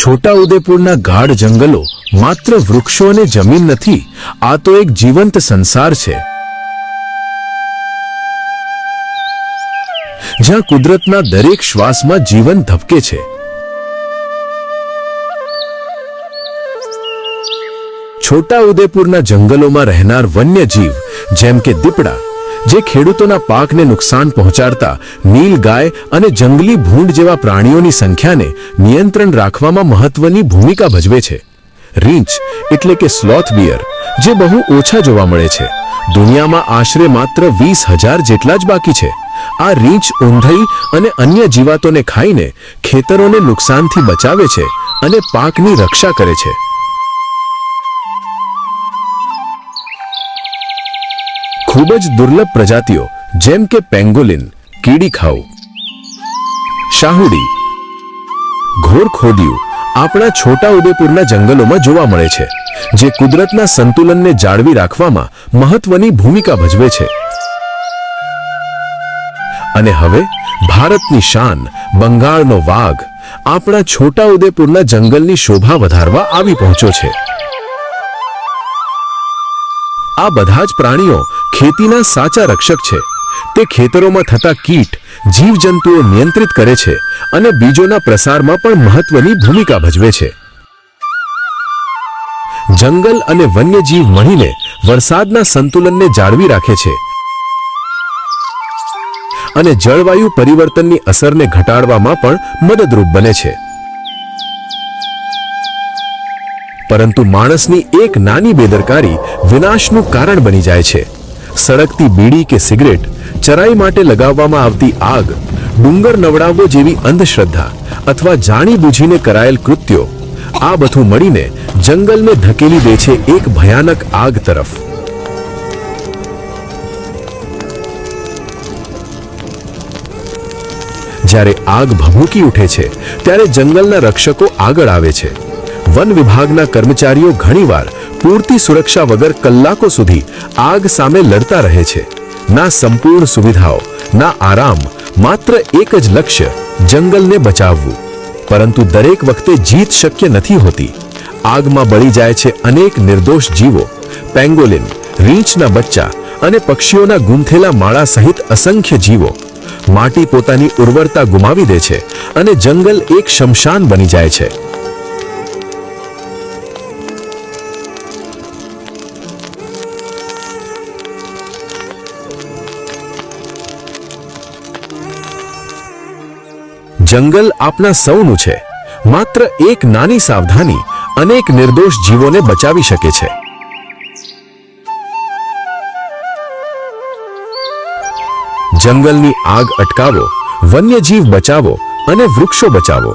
છોટાઉદેપુરના ગાઢ જંગલો માત્ર વૃક્ષો અને જમીન નથી, આ તો એક જીવંત સંસાર છે, જ્યાં કુદરતના દરેક શ્વાસમાં જીવન ધબકે છે. છોટાઉદેપુરના જંગલોમાં રહેનાર વન્યજીવ જેમ કે દીપડા, જે ખેડૂતોના પાકને નુકસાન પહોંચાડતા નીલગાય અને જંગલી ભૂંડ જેવા પ્રાણીઓની સંખ્યાને નિયંત્રણ રાખવામાં મહત્વની ભૂમિકા ભજવે છે. રીંછ એટલે કે સ્લોથ બિયર, જે બહુ ઓછા જોવા મળે છે, દુનિયામાં આશરે માત્ર 20,000 જેટલા જ બાકી છે. આ રીંછ ઊંધઈ અને અન્ય જીવાતોને ખાઈને ખેતરોને નુકસાનથી બચાવે છે અને પાકની રક્ષા કરે છે. ખૂબ જ દુર્લભ પ્રજાતિઓ જેમ કે પેંગોલિન, કીડીખાઉ, શાહુડી, ઘોરખોડિયું આપણા છોટાઉદેપુરના જંગલોમાં જોવા મળે છે, જે કુદરતના સંતુલનને જાળવી રાખવામાં મહત્વની ભૂમિકા ભજવે છે. અને હવે ભારતની શાન બંગાળનો વાઘ આપણા છોટાઉદેપુરના જંગલની શોભા વધારવા આવી પહોંચ્યો છે. આ બધા જ પ્રાણીઓ ખેતીના સાચા રક્ષક છે. તે ખેતરોમાં થતા કીટ, જીવજંતુઓ નિયંત્રિત કરે છે અને બીજોના પ્રસારમાં પણ મહત્વની ભૂમિકા ભજવે છે. જંગલ અને વન્યજીવ મળીને વરસાદના સંતુલનને જાળવી રાખે છે અને જળવાયુ પરિવર્તનની અસરને ઘટાડવામાં પણ મદદરૂપ બને છે. પરંતુ માણસની એક નાની બેદરકારી વિનાશનું કારણ બની જાય છે. સળગતી બીડી કે સિગરેટ, ચરાઈ માટે લગાવવામાં આવતી આગ, ડુંગર નવડાવવો જેવી અંધશ્રદ્ધા અથવા જાણીબૂજીને કરાયેલ કૃત્યો, આ બધું મળીને જંગલને ધકેલી દે છે એક ભયાનક આગ તરફ. જ્યારે આગ ભભૂકી ઉઠે છે ત્યારે જંગલના રક્ષકો આગળ આવે છે. વન વિભાગના કર્મચારીઓ ઘણીવાર પૂરતી સુરક્ષા વગર કલાકો સુધી આગ સામે લડતા રહે છે. ના સંપૂર્ણ સુવિધાઓ, ના આરામ, માત્ર એક જ લક્ષ્ય, જંગલને બચાવવું. પરંતુ દરેક વખતે જીત શક્ય નથી હોતી. આગમાં બળી જાય છે અનેક નિર્દોષ જીવો, પેંગોલિન, રીંછના બચ્ચા અને પક્ષીઓના ગૂંથેલા માળા સહિત અસંખ્ય જીવો. માટી પોતાની ઉર્વરતા ગુમાવી દે છે અને જંગલ એક શમશાન બની જાય છે. જંગલ આપના સૌનું છે. માત્ર એક નાની સાવધાની અનેક નિર્દોષ જીવોને બચાવી શકે છે. જંગલની આગ અટકાવો, વન્યજીવ બચાવો અને વૃક્ષો બચાવો.